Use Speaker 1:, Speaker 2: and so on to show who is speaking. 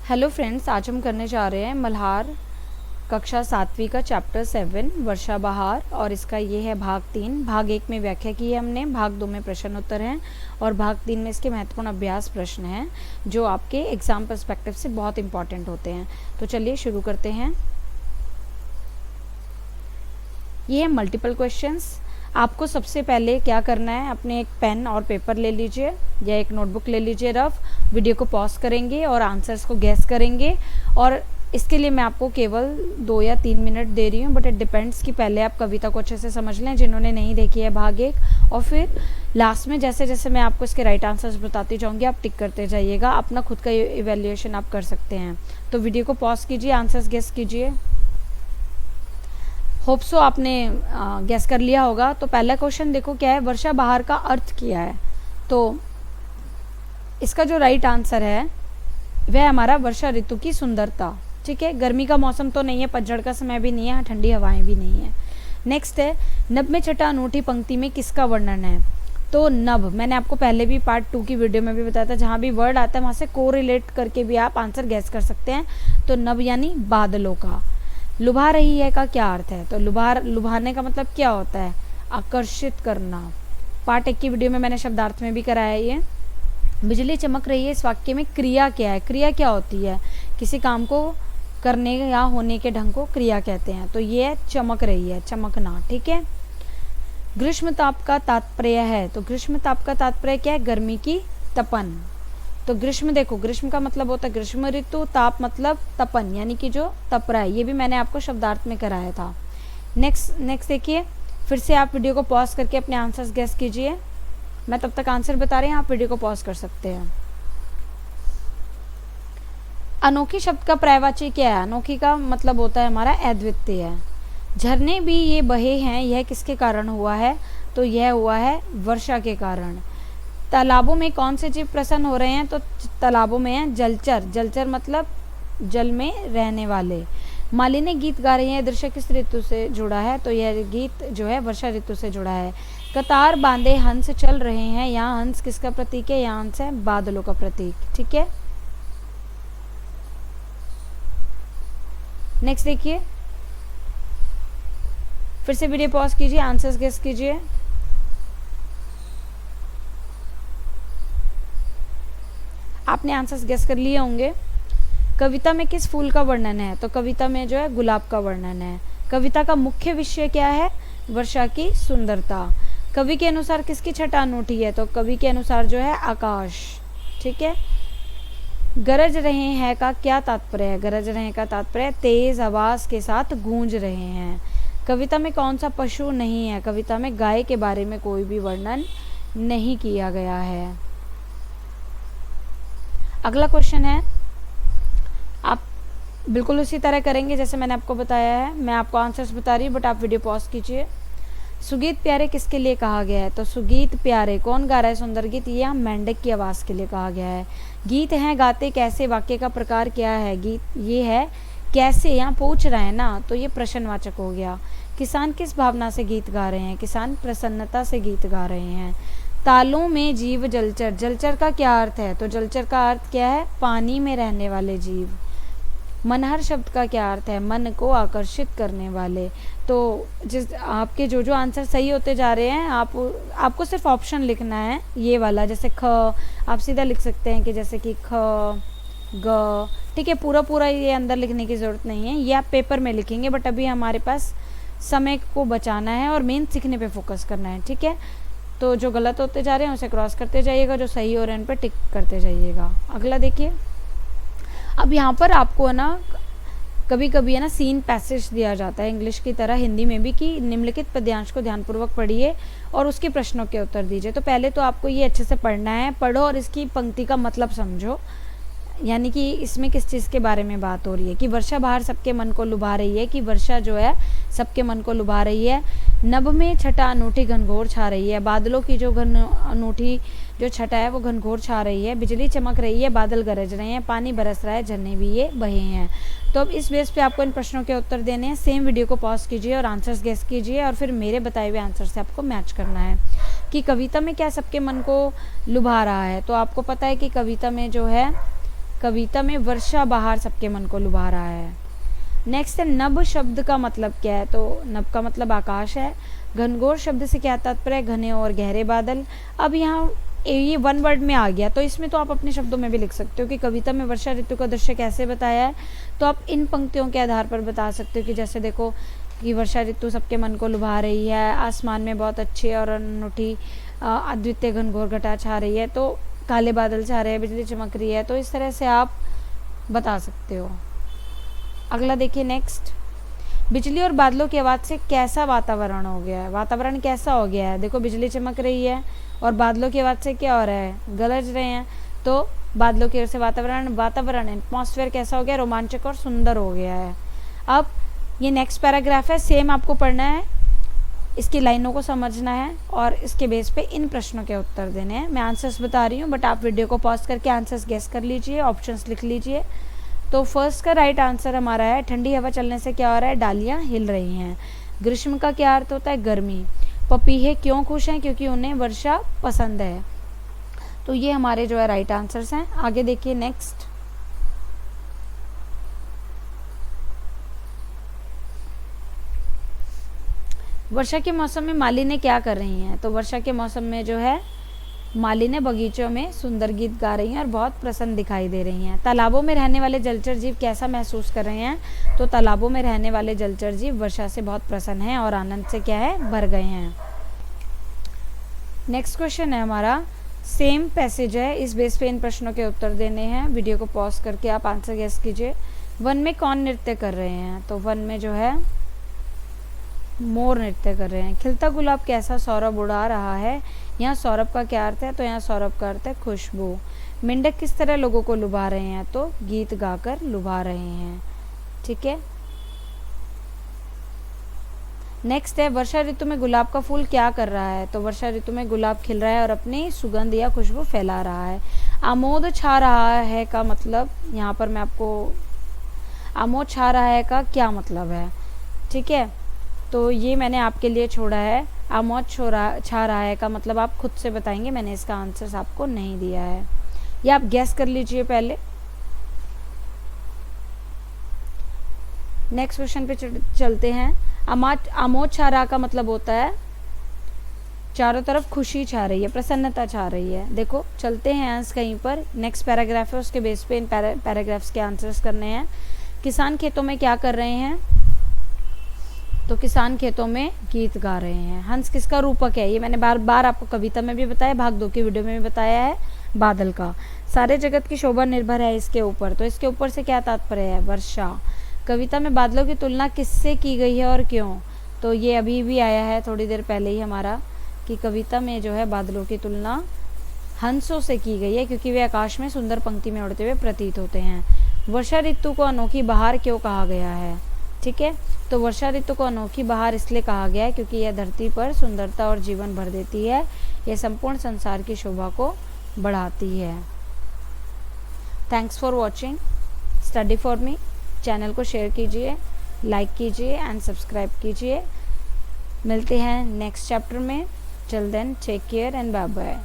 Speaker 1: Hello friends, आज हम करने जा रहे हैं मल्हार कक्षा 7वीं का चैप्टर 7 वर्षा बहार। और इसका ये है भाग 3। भाग 1 में व्याख्या की है हमने, भाग 2 में प्रश्न उत्तर हैं और भाग 3 में इसके महत्वपूर्ण अभ्यास प्रश्न हैं जो आपके एग्जाम पर्सपेक्टिव से बहुत इंपॉर्टेंट होते हैं। तो चलिए शुरू करते हैं। ये है मल्टीपल क्वेश्चंस। आपको सबसे पहले क्या करना है, अपने एक पेन और पेपर ले लीजिए या एक नोटबुक ले लीजिए रफ। वीडियो को पॉज करेंगे और आंसर्स को गैस करेंगे। और इसके लिए मैं आपको केवल 2 या 3 मिनट दे रही हूँ, बट इट डिपेंड्स कि पहले आप कविता को अच्छे से समझ लें जिन्होंने नहीं देखी है भाग 1, और फिर लास्ट में जैसे जैसे मैं आपको इसके राइट आंसर्स बताती जाऊँगी आप टिक करते जाइएगा। अपना खुद का इवेल्युएशन आप कर सकते हैं। तो वीडियो को पॉज कीजिए, आंसर्स गैस कीजिए। होप सो आपने गैस कर लिया होगा। तो पहला क्वेश्चन देखो क्या है, वर्षा बहार का अर्थ क्या है। तो इसका जो राइट आंसर है वह हमारा वर्षा ऋतु की सुंदरता। ठीक है, गर्मी का मौसम तो नहीं है, पतझड़ का समय भी नहीं है, ठंडी हवाएं भी नहीं है। नेक्स्ट है, नभ में छटा अनूठी पंक्ति में किसका वर्णन है। तो नभ मैंने आपको पहले भी पार्ट 2 की वीडियो में भी बताया था, जहाँ भी वर्ड आता है वहाँ से कोरिलेट करके भी आप आंसर गैस कर सकते हैं। तो नभ यानी बादलों का। लुभा रही है का क्या अर्थ है। तो लुभाने का मतलब क्या होता है, आकर्षित करना। पार्ट 1 की वीडियो में मैंने शब्दार्थ में भी कराया है ये। बिजली चमक रही है, इस वाक्य में क्रिया क्या है। क्रिया क्या होती है, किसी काम को करने या होने के ढंग को क्रिया कहते हैं। तो ये चमक रही है, चमकना। ठीक है। ग्रीष्म ताप का तात्पर्य है। तो ग्रीष्म ताप का तात्पर्य क्या है, गर्मी की तपन। तो ग्रीष्म देखो, ग्रीष्म का मतलब होता है ग्रीष्म ऋतु, ताप मतलब तपन यानी कि जो तप रहा है। ये भी मैंने आपको शब्दार्थ में कराया था। नेक्स्ट देखिए, फिर से आप वीडियो को पॉज करके अपने आंसर्स गैस कीजिए। मैं तब तक आंसर बता रही हूँ, आप वीडियो को पॉज कर सकते हैं। अनोखी शब्द का पर्यायवाची क्या है। अनोखी का मतलब होता है हमारा अद्वितीय। झरने भी ये बहे हैं, यह किसके कारण हुआ है। तो यह हुआ है वर्षा के कारण। तालाबों में कौन से जीव प्रसन्न हो रहे हैं। तो तालाबों में है जलचर। जलचर मतलब जल में रहने वाले। मालिनी गीत गा रही है, दृश्य किस ऋतु से जुड़ा है। तो यह गीत जो है वर्षा ऋतु से जुड़ा है। कतार बांधे हंस चल रहे हैं, यहाँ हंस किसका प्रतीक है, यहाँ हंस है बादलों का प्रतीक। ठीक है। नेक्स्ट देखिए, फिर से वीडियो पॉज कीजिए, आंसर्स गेस कीजिए। आपने आंसर्स गेस कर लिए होंगे। कविता में किस फूल का वर्णन है। तो कविता में जो है गुलाब का वर्णन है। कविता का मुख्य विषय क्या है, वर्षा की सुंदरता। कवि के अनुसार किसकी छटा अनूठी है। तो कवि के अनुसार जो है आकाश। ठीक है। गरज रहे हैं का क्या तात्पर्य है। गरज रहे का तात्पर्य तेज आवाज के साथ गूंज रहे हैं। कविता में कौन सा पशु नहीं है। कविता में गाय के बारे में कोई भी वर्णन नहीं किया गया है। अगला क्वेश्चन है, आप बिल्कुल उसी तरह करेंगे जैसे मैंने आपको बताया है। मैं आपको आंसर्स बता रही हूँ बट आप वीडियो पॉज कीजिए। सुगीत प्यारे किसके लिए कहा गया है। तो सुगीत प्यारे कौन गा रहा है, सुंदर गीत, या मेंढक की आवाज के लिए कहा गया है। गीत हैं गाते कैसे, वाक्य का प्रकार क्या है। गीत ये है कैसे, यहाँ पूछ रहे हैं ना, तो ये प्रश्नवाचक हो गया। किसान किस भावना से गीत गा रहे हैं। किसान प्रसन्नता से गीत गा रहे हैं। तालों में जीव जलचर। जलचर का क्या अर्थ है। तो जलचर का अर्थ क्या है, पानी में रहने वाले जीव। मनहर शब्द का क्या अर्थ है, मन को आकर्षित करने वाले। तो जिस आपके जो आंसर सही होते जा रहे हैं, आपको सिर्फ ऑप्शन लिखना है ये वाला। जैसे ख आप सीधा लिख सकते हैं कि जैसे कि ख ग। ठीक है, पूरा ये अंदर लिखने की ज़रूरत नहीं है, ये आप पेपर में लिखेंगे। बट अभी हमारे पास समय को बचाना है और मेन सीखने पे फोकस करना है। ठीक है। तो जो गलत होते जा रहे हैं उसे क्रॉस करते जाइएगा, जो सही हो रहे हैं उन पर टिक करते जाइएगा। अगला देखिए, अब यहाँ पर आपको है ना कभी कभी है ना सीन पैसेज दिया जाता है इंग्लिश की तरह हिंदी में भी, कि निम्नलिखित पद्यांश को ध्यानपूर्वक पढ़िए और उसके प्रश्नों के उत्तर दीजिए। तो पहले तो आपको ये अच्छे से पढ़ना है, पढ़ो और इसकी पंक्ति का मतलब समझो, यानी कि इसमें किस चीज़ के बारे में बात हो रही है। कि वर्षा बहार सबके मन को लुभा रही है, कि वर्षा जो है सबके मन को लुभा रही है। नभ में छटा अनूठी घनघोर छा रही है। बादलों की जो अनूठी जो छटा है वो घनघोर छा रही है। बिजली चमक रही है, बादल गरज रहे हैं, पानी बरस रहा है, झरने भी ये बहे हैं। तो अब इस बेस पे आपको इन प्रश्नों के उत्तर देने हैं। सेम वीडियो को पॉज कीजिए और आंसर्स गेस कीजिए और फिर मेरे बताए हुए आंसर से आपको मैच करना है कि कविता में क्या सबके मन को लुभा रहा है। तो आपको पता है कि कविता में जो है कविता में वर्षा बहार सबके मन को लुभा रहा है। नेक्स्ट है नभ शब्द का मतलब क्या है, तो नभ का मतलब आकाश है। घनघोर शब्द से क्या तात्पर्य है, घने और गहरे बादल। अब यहाँ ये वन वर्ड में आ गया, तो इसमें तो आप अपने शब्दों में भी लिख सकते हो कि कविता में वर्षा ऋतु का दृश्य कैसे बताया है, तो आप इन पंक्तियों के आधार पर बता सकते हो कि जैसे देखो कि वर्षा ऋतु सबके मन को लुभा रही है, आसमान में बहुत अच्छी और अनूठी अद्वितीय घनघोर घटा छा रही है, तो काले बादल छा रहे हैं, बिजली चमक रही है, तो इस तरह से आप बता सकते हो। अगला देखिए नेक्स्ट, बिजली और बादलों की आवाज़ से कैसा वातावरण हो गया है, वातावरण कैसा हो गया है। देखो बिजली चमक रही है और बादलों की आवाज़ से क्या हो रहा है, गरज रहे हैं, तो बादलों की वजह से वातावरण एटमॉस्फेयर कैसा हो गया, रोमांचक और सुंदर हो गया है। अब ये नेक्स्ट पैराग्राफ है, सेम आपको पढ़ना है, इसकी लाइनों को समझना है और इसके बेस पे इन प्रश्नों के उत्तर देने हैं। मैं आंसर्स बता रही हूँ, बट आप वीडियो को पॉज करके आंसर्स गेस कर लीजिए, ऑप्शंस लिख लीजिए। तो फर्स्ट का राइट आंसर हमारा है, ठंडी हवा चलने से क्या हो रहा है, डालियाँ हिल रही हैं। ग्रीष्म का क्या अर्थ होता है, गर्मी। पपीहे क्यों खुश हैं, क्योंकि उन्हें वर्षा पसंद है। तो ये हमारे जो है राइट आंसर्स हैं। आगे देखिए नेक्स्ट, वर्षा के मौसम में मालिनी क्या कर रही हैं, तो वर्षा के मौसम में जो है मालिनी बगीचों में सुंदर गीत गा रही हैं और बहुत प्रसन्न दिखाई दे रही हैं। तालाबों में रहने वाले जलचर जीव कैसा महसूस कर रहे हैं, तो तालाबों में रहने वाले जलचर जीव वर्षा से बहुत प्रसन्न हैं और आनंद से क्या है, भर गए हैं। नेक्स्ट क्वेश्चन है हमारा, सेम पैसेज है, इस बेस पे इन प्रश्नों के उत्तर देने हैं। वीडियो को पॉज करके आप आंसर गेस कीजिए। वन में कौन नृत्य कर रहे हैं, तो वन में जो है मोर नृत्य कर रहे हैं। खिलता गुलाब कैसा सौरभ उड़ा रहा है, यहाँ सौरभ का क्या अर्थ है, तो यहाँ सौरभ का अर्थ है खुशबू। मेंढक किस तरह लोगों को लुभा रहे हैं, तो गीत गाकर लुभा रहे हैं। ठीक है, नेक्स्ट है, वर्षा ऋतु में गुलाब का फूल क्या कर रहा है, तो वर्षा ऋतु में गुलाब खिल रहा है और अपनी सुगंध या खुशबू फैला रहा है। आमोद छा रहा है का मतलब, यहाँ पर मैं आपको आमोद छा रहा है का क्या मतलब है, ठीक है, तो ये मैंने आपके लिए छोड़ा है। आमोद छा रहा है का मतलब आप खुद से बताएंगे, मैंने इसका आंसर आपको नहीं दिया है, ये आप गैस कर लीजिए पहले। नेक्स्ट क्वेश्चन पे चलते हैं। आमोद छा रहा का मतलब होता है चारों तरफ खुशी छा रही है, प्रसन्नता छा रही है। देखो चलते हैं आंसर कहीं पर, नेक्स्ट पैराग्राफ है, उसके बेस पे इन पैराग्राफ्स के आंसर्स करने हैं। किसान खेतों में क्या कर रहे हैं, तो किसान खेतों में गीत गा रहे हैं। हंस किसका रूपक है, ये मैंने बार बार आपको कविता में भी बताया, भाग 2 की वीडियो में भी बताया है, बादल का। सारे जगत की शोभा निर्भर है इसके ऊपर, तो इसके ऊपर से क्या तात्पर्य है, वर्षा। कविता में बादलों की तुलना किससे की गई है और क्यों, तो ये अभी भी आया है थोड़ी देर पहले ही हमारा, कि कविता में जो है बादलों की तुलना हंसों से की गई है, क्योंकि वे आकाश में सुंदर पंक्ति में उड़ते हुए प्रतीत होते हैं। वर्षा ऋतु को अनोखी बहार क्यों कहा गया है, ठीक है, तो वर्षा ऋतु को अनोखी बहार इसलिए कहा गया है क्योंकि यह धरती पर सुंदरता और जीवन भर देती है, यह संपूर्ण संसार की शोभा को बढ़ाती है। Thanks for watching, study for me. Channel को शेयर कीजिए, लाइक कीजिए एंड सब्सक्राइब कीजिए। मिलते हैं नेक्स्ट चैप्टर में, till then take care and bye bye.